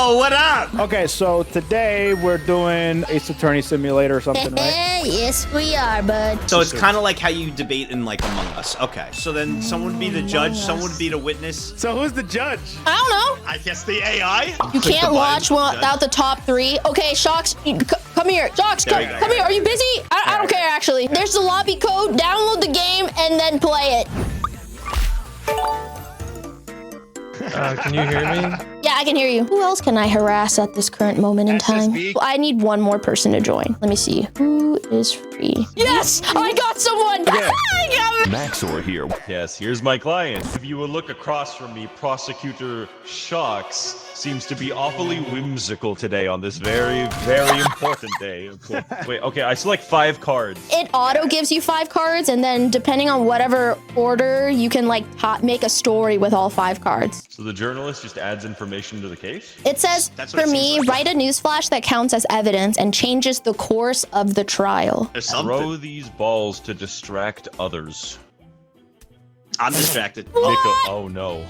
Yo, what up? Okay, so today we're doing Ace Attorney Simulator or something, right? Yes, we are, bud. So it's kind of like how you debate in like Among Us. Okay, so then someone would be the judge, someone would be the witness. So who's the judge? I don't know. I guess the AI? You can't watch without the top 3. Okay, Shocks, come here. Shocks, come here. Are you busy? I don't care, actually. There's the lobby code. Download the game and then play it. Can you hear me? Yeah, I can hear you. Who else can I harass at this current moment in time? SSB? I need one more person to join. Let me see. Who is free? Yes! I got someone! Yeah. I got Maxor here. Yes, here's my client. If you will look across from me, Prosecutor Shocks seems to be awfully whimsical today on this very, very important day. Wait, okay, I select 5 cards. It auto gives you 5 cards, and then depending on whatever order, you can like make a story with all 5 cards. So the journalist just adds information to the case? It says, for me, write a newsflash that counts as evidence and changes the course of the trial. There's something. Throw these balls to distract others. I'm distracted. Oh no.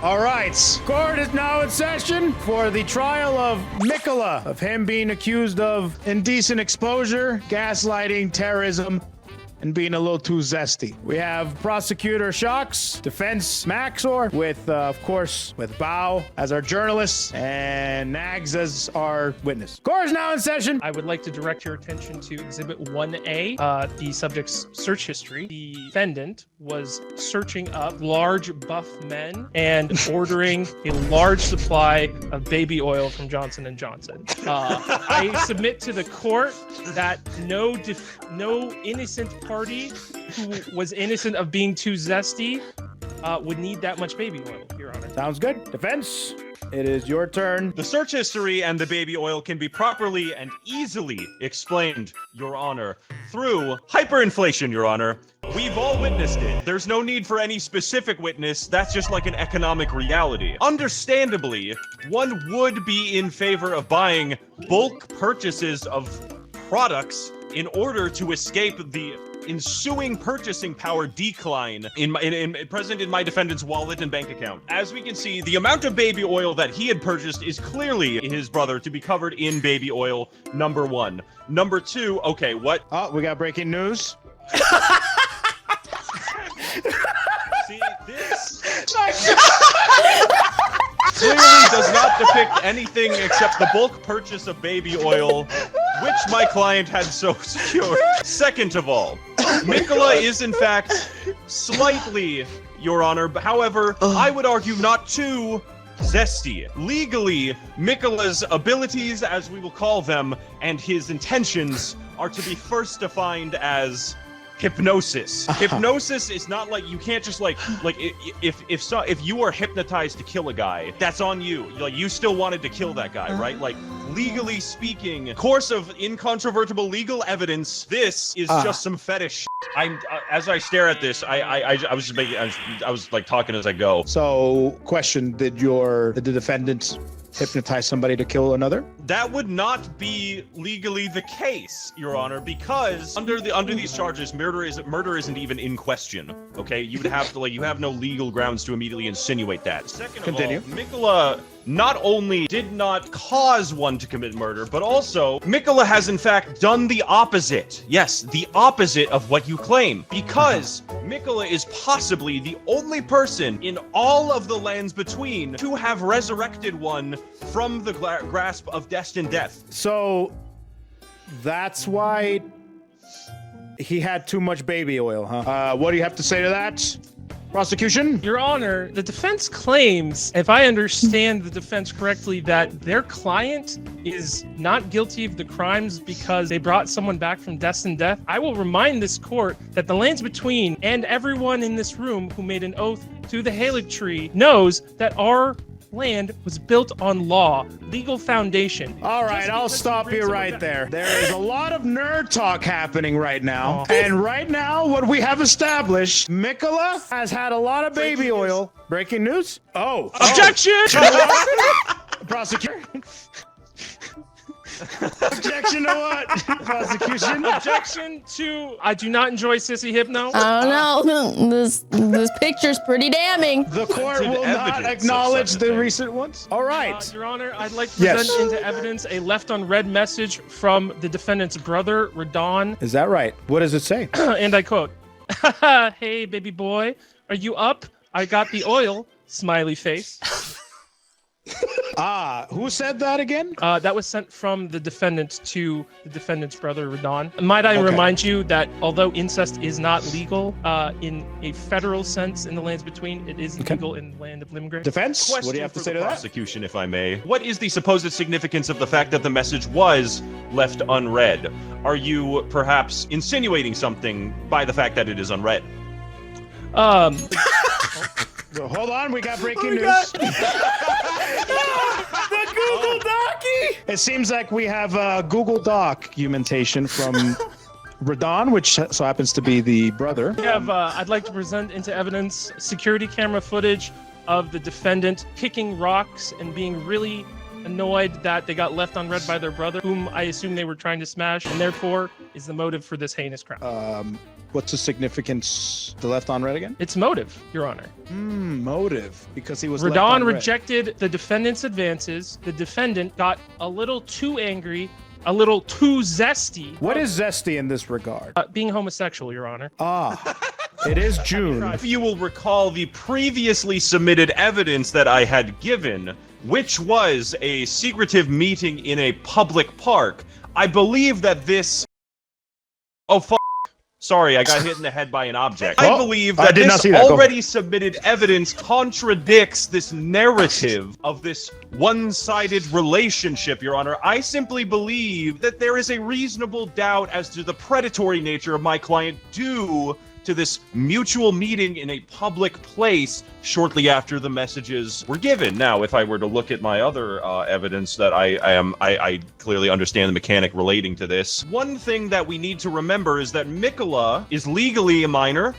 All right, court is now in session for the trial of Mikola, of him being accused of indecent exposure, gaslighting, terrorism, and being a little too zesty. We have Prosecutor Shocks, Defense Maxor, with, of course, with Bao as our journalist, and Nags as our witness. Court is now in session. I would like to direct your attention to Exhibit 1A, the subject's search history. The defendant was searching up large buff men and ordering a large supply of baby oil from Johnson & Johnson. I submit to the court that no innocent party who was innocent of being too zesty would need that much baby oil, Your Honor. Sounds good. Defense, it is your turn. The search history and the baby oil can be properly and easily explained, Your Honor, through hyperinflation, Your Honor. We've all witnessed it. There's no need for any specific witness. That's just like an economic reality. Understandably, one would be in favor of buying bulk purchases of products in order to escape the ensuing purchasing power decline present in my defendant's wallet and bank account. As we can see, the amount of baby oil that he had purchased is clearly his brother to be covered in baby oil, number 1. Number 2, okay, what? Oh, we got breaking news. See, this clearly does not depict anything except the bulk purchase of baby oil, which my client had so secured. Second of all, Mikola is in fact slightly, Your Honor, however, I would argue not too zesty. Legally, Mikola's abilities, as we will call them, and his intentions are to be first defined as hypnosis. Hypnosis is not like, you can't just like if you are hypnotized to kill a guy, that's on you. Like, you still wanted to kill that guy, right? Like, legally speaking, course of incontrovertible legal evidence, this is just some fetish. I'm as I stare at this, I was just making, I was like talking as I go. So, question, did the defendant hypnotize somebody to kill another? That would not be legally the case, Your Honor, because under these charges, murder isn't even in question. Okay, you would have to you have no legal grounds to immediately insinuate that. Second of all, Mikola not only did not cause one to commit murder, but also Mikola has in fact done the opposite. Yes, the opposite of what you claim, because Mikola is possibly the only person in all of the lands between to have resurrected one from the grasp of destined death. So, that's why he had too much baby oil, huh? What do you have to say to that? Prosecution? Your Honor, the defense claims, if I understand the defense correctly, that their client is not guilty of the crimes because they brought someone back from destined death. I will remind this court that the lands between and everyone in this room who made an oath to the Halig tree knows that our land was built on law, legal foundation. All right, I'll stop you right there. There is a lot of nerd talk happening right now. And right now, what we have established, Mikola has had a lot of baby oil. Breaking news? Oh. Objection! Prosecutor. Objection to what? Prosecution? Objection to I do not enjoy sissy hypno. I don't know. This picture's pretty damning. The court Presented will not evidence of acknowledge such a the thing. recent ones. All right. Your Honor, I'd like to Yes. present into evidence a left on red message from the defendant's brother, Radon, Is that right? What does it say? and I quote, "Hey, baby boy, are you up? I got the oil." Smiley face. Who said that again? That was sent from the defendant to the defendant's brother, Radon. Might I remind you that although incest is not legal in a federal sense in the lands between, it is legal in the land of Limgrave. Defense? Question What do you have to for say the to that? prosecution, if I may. What is the supposed significance of the fact that the message was left unread? Are you perhaps insinuating something by the fact that it is unread? Hold on, we got breaking news. The Google Docky. It seems like we have a Google documentation from Radon, which so happens to be the brother. We have, I'd like to present into evidence security camera footage of the defendant kicking rocks and being really annoyed that they got left unread by their brother, whom I assume they were trying to smash, and therefore is the motive for this heinous crime. What's the significance? The left on red again? It's motive, Your Honor. Motive. Because he was left Radon on red. rejected the defendant's advances. The defendant got a little too angry, a little too zesty. What is zesty in this regard? Being homosexual, Your Honor. It is June. If you will recall the previously submitted evidence that I had given, which was a secretive meeting in a public park, I believe that this... Oh, sorry, I got hit in the head by an object. I believe I that did not this see that. Go already submitted evidence contradicts this narrative of this one-sided relationship, Your Honor. I simply believe that there is a reasonable doubt as to the predatory nature of my client due to this mutual meeting in a public place shortly after the messages were given. Now, if I were to look at my other evidence that I clearly understand the mechanic relating to this. One thing that we need to remember is that Mikola is legally a minor.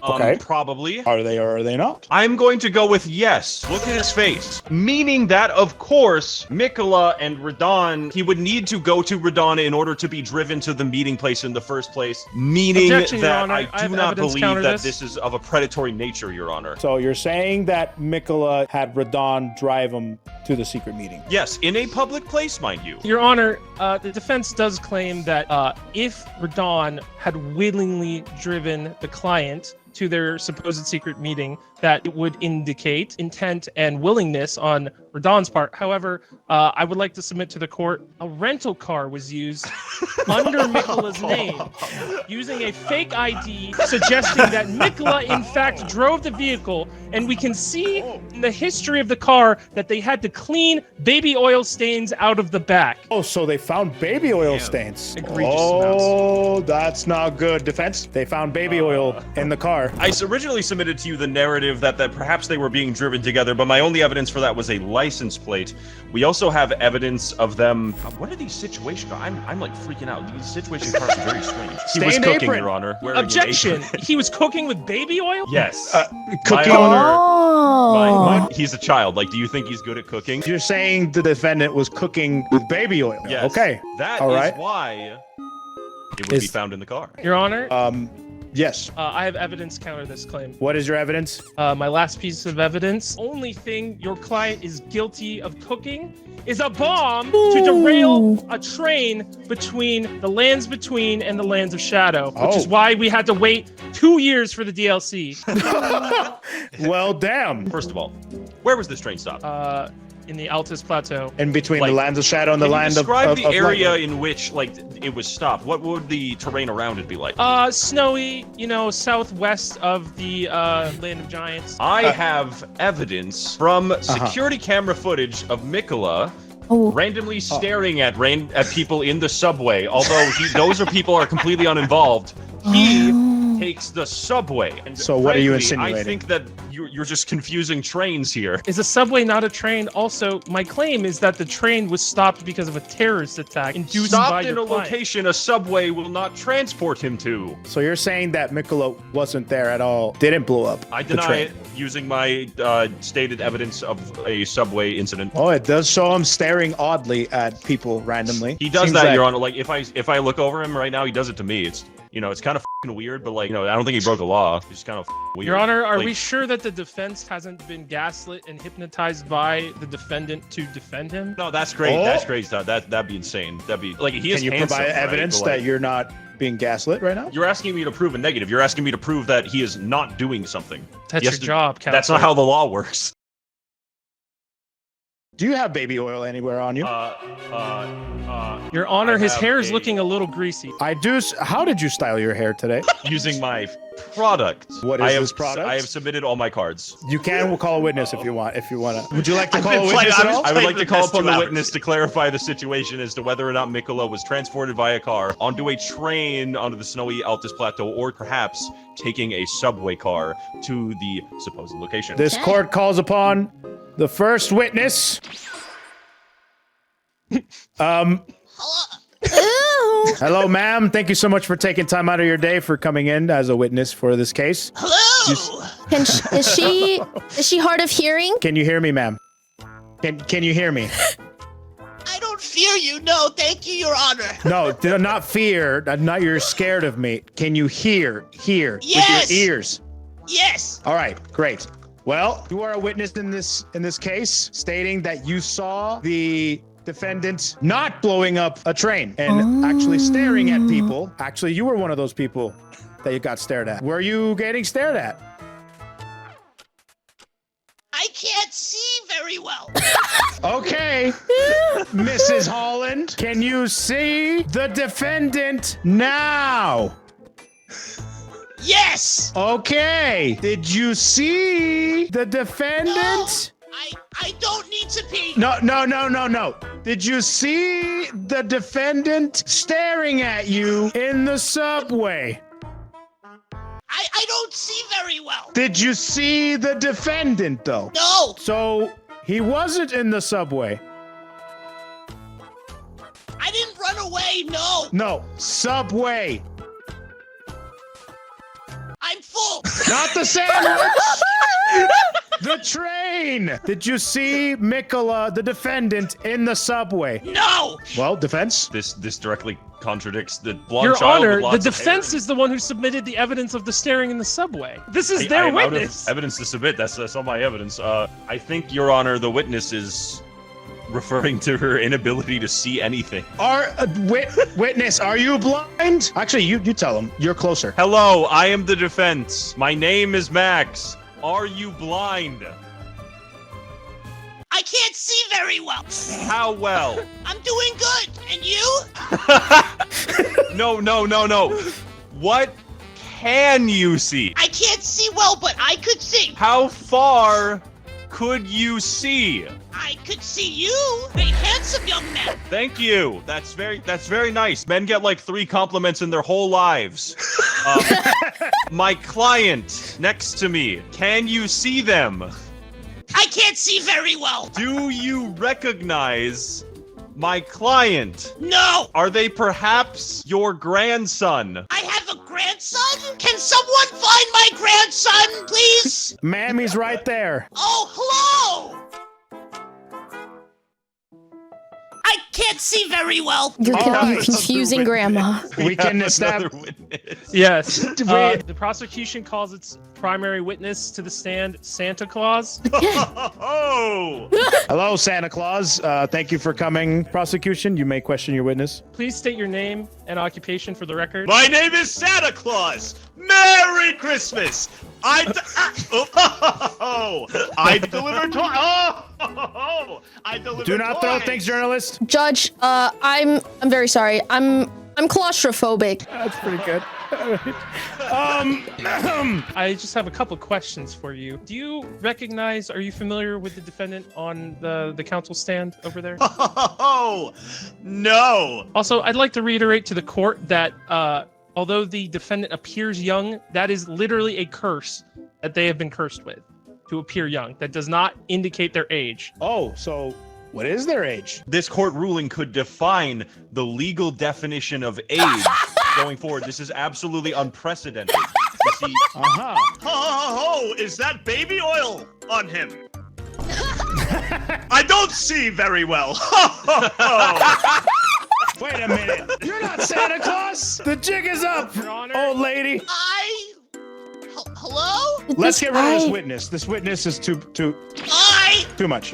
Okay. Probably. Are they or are they not? I'm going to go with yes. Look at his face. Meaning that, of course, Mikola and Radon, he would need to go to Radon in order to be driven to the meeting place in the first place. Meaning Objection, Your that Honor. I I do have not evidence believe counter that this. this is of a predatory nature, Your Honor. So you're saying that Mikola had Radon drive him to the secret meeting? Yes, in a public place, mind you. Your Honor, the defense does claim that if Radon had willingly driven the client to their supposed secret meeting, that it would indicate intent and willingness on Radon's part. However, I would like to submit to the court a rental car was used under Mikola's name, using a fake ID suggesting that Mikola in fact drove the vehicle, and we can see in the history of the car that they had to clean baby oil stains out of the back. Oh, so they found baby oil stains. Egregious Oh, that's not good. Defense? They found baby oil in the car. I originally submitted to you the narrative that perhaps they were being driven together, but my only evidence for that was a license plate. We also have evidence of them. What are these situations? I'm like freaking out. These situation cards are very strange. He was Stained cooking, apron. Your Honor. Wearing an Objection! apron. He was cooking with baby oil? Yes. Cooking. My Honor. Oh. He's a child. Like, do you think he's good at cooking? You're saying the defendant was cooking with baby oil? Yes. Okay. That All is right. why it would be found in the car. Your Honor, Yes. I have evidence counter this claim. What is your evidence? My last piece of evidence. Only thing your client is guilty of cooking is a bomb to derail a train between the lands between and the lands of shadow, which is why we had to wait 2 years for the DLC. Well, damn. First of all, where was this train stopped? In the Altus Plateau. In between Like, the lands of shadow and the Can you land describe of the area light. in which, like, it was stopped? What would the terrain around it be like? Snowy, southwest of the Land of Giants. I have evidence from security camera footage of Mikola randomly staring at people in the subway. Although those people are completely uninvolved. He takes the subway. And So what are you frankly, I insinuating? think that you're just confusing trains here. Is a subway not a train? Also, my claim is that the train was stopped because of a terrorist attack induced by Stopped in your a client. location a subway will not transport him to. So you're saying that Mikola wasn't there at all, didn't blow up I the deny train. it. using my stated evidence of a subway incident. Oh, it does show him staring oddly at people randomly. He does Seems that, like- Your Honor. Like, if I look over him right now, he does it to me. It's, you know, it's kind of weird, but like, you know, I don't think he broke the law. He's kind of weird. Your Honor, are Like, we sure that the defense hasn't been gaslit and hypnotized by the defendant to defend him? No, that's great. Oh. That's great. That'd be insane. That'd be like he is Can you handsome, provide right? evidence But, like, that you're not being gaslit right now? You're asking me to prove a negative. You're asking me to prove that he is not doing something. That's Yes, your job, counsel. That's not how the law works. Do you have baby oil anywhere on you? Your Honor, I his have hair is a- looking a little greasy. I do. How did you style your hair today? Using my product. What is I have, this product? I have submitted all my cards. You can call a witness if you want. If you want to. Would you like to I've call been a playing- witness I've at been all? I would like to Played call this upon 2 the hours. witness to clarify the situation as to whether or not Mikola was transported via car onto a train onto the snowy Altus Plateau, or perhaps taking a subway car to the supposed location. This court calls upon the first witness. Ew. Hello, ma'am. Thank you so much for taking time out of your day for coming in as a witness for this case. Hello! Is she hard of hearing? Can you hear me, ma'am? Can you hear me? I don't fear you, no, thank you, Your Honor. No, not fear. Not you're scared of me. Can you hear Yes. with your ears? Yes! All right, great. Well, you are a witness in this case, stating that you saw the defendant not blowing up a train and actually staring at people. Actually, you were one of those people that you got stared at. Were you getting stared at? I can't see very well. Okay, Mrs. Holland, can you see the defendant now? Yes! Okay, did you see the defendant? I don't need to pee. No. Did you see the defendant staring at you in the subway? I don't see very well. Did you see the defendant, though? No! So, he wasn't in the subway. I didn't run away, no! No, subway. I'm full! Not the sandwich! The train! Did you see Mikola, the defendant, in the subway? No! Well, defense? This directly contradicts the blonde Your child with Honor, the lots of defense hair. is the one who submitted the evidence of the staring in the subway. This is I their am out of witness. evidence to submit. That's all my evidence. I think, Your Honor, the witness is referring to her inability to see anything. Witness, are you blind? Actually, you tell him. You're closer. Hello, I am the defense. My name is Max. Are you blind? I can't see very well. How well? I'm doing good. And you? No. What can you see? I can't see well, but I could see. How far could you see? I could see you. A handsome young man. Thank you. That's very nice. Men get like 3 compliments in their whole lives. My client next to me. Can you see them? I can't see very well. Do you recognize my client? No! Are they perhaps your grandson? I have a grandson? Can someone find my grandson, please? Ma'am, he's right there. Oh, hello! I can't see very well. You're All right. confusing Grandma. We can have establish. another witness. Yes. Wait. The prosecution calls its primary witness to the stand Santa Claus. Oh! Hello, Santa Claus. Thank you for coming. Prosecution, you may question your witness. Please state your name and occupation for the record. My name is Santa Claus. Merry Christmas. I deliver toys. Oh, I deliver Do not throw toys. things, journalist. Judge, I'm very sorry. I'm claustrophobic. That's pretty good. I just have a couple questions for you. Do you recognize, are you familiar with the defendant on the counsel stand over there? Oh, no. Also, I'd like to reiterate to the court that although the defendant appears young, that is literally a curse that they have been cursed with, to appear young. That does not indicate their age. Oh, so what is their age? This court ruling could define the legal definition of age going forward. This is absolutely unprecedented. because he. Uh-huh. Ho, is that baby oil on him? I don't see very well. Wait a minute. You're not Santa Claus. The jig is up, Your Honor. old lady. Hello? Let's get rid of this witness. This witness is too much.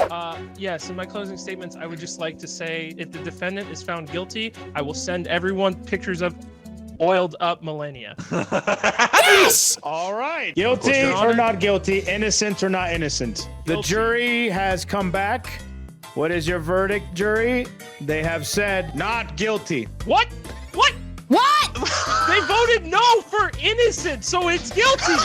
Yes, in my closing statements, I would just like to say if the defendant is found guilty, I will send everyone pictures of oiled up millennia. Yes! All right. Guilty Your or Honor. not guilty, innocent or not innocent. The Guilty. jury has come back. What is your verdict, jury? They have said not guilty. What? What? What? They voted no for innocent, so it's guilty.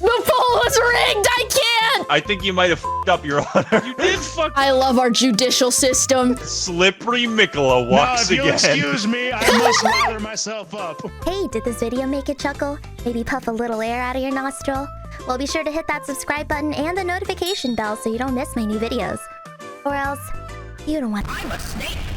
The poll was rigged. I can't. I think you might have f***ed up, Your Honor. You did fuck. I love our judicial system. Slippery Mikola Now, walks if you'll again. excuse me, I must lather myself up. Hey, did this video make you chuckle? Maybe puff a little air out of your nostril? Well, be sure to hit that subscribe button and the notification bell so you don't miss my new videos. Or else, you don't want